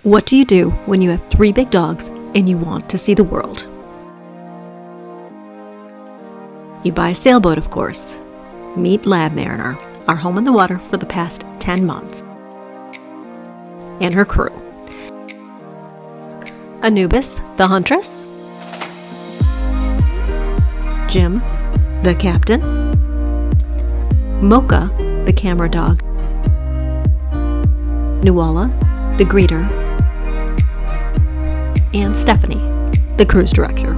What do you do when you have 3 big dogs and you want to see the world? You buy a sailboat, of course. Meet LabMariner, our home on the water for the past 10 months. And her crew. Anubis, the huntress. Jim, the captain. Mocha, the camera dog. Nuala, the greeter. And Stephanie, the cruise director.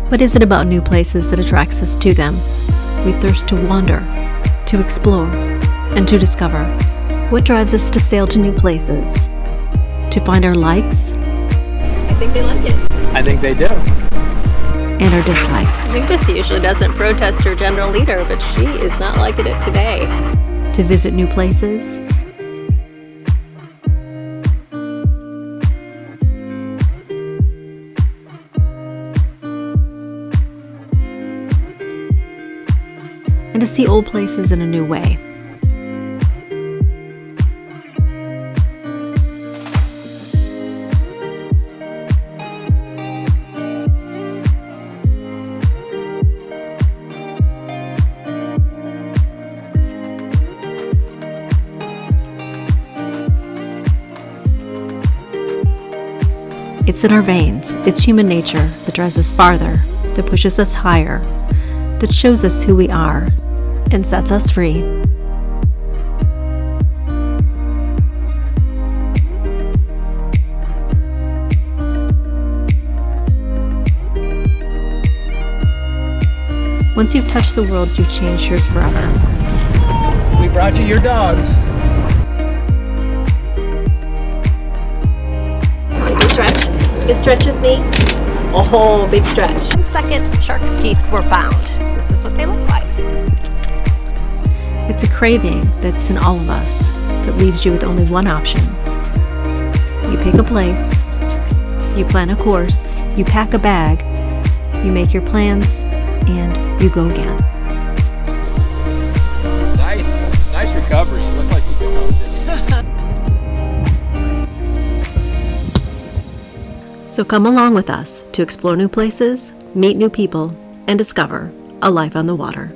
What is it about new places that attracts us to them? We thirst to wander, to explore, and to discover. What drives us to sail to new places? To find our likes? I think they like it. I think they do. And our dislikes. Anubis usually doesn't protest her general leader, but she is not liking it today. To visit new places? And to see old places in a new way. It's in our veins. It's human nature that drives us farther, that pushes us higher, that shows us who we are, and sets us free. Once you've touched the world, you've changed yours forever. We brought you your dogs. Big stretch. Big stretch with me. Oh, big stretch. 1 second, shark's teeth were found. This is what they look like. It's a craving that's in all of us that leaves you with only one option. You pick a place, you plan a course, you pack a bag, you make your plans, and you go again. Nice recovery. You look like you can help it. So come along with us to explore new places, meet new people, and discover a life on the water.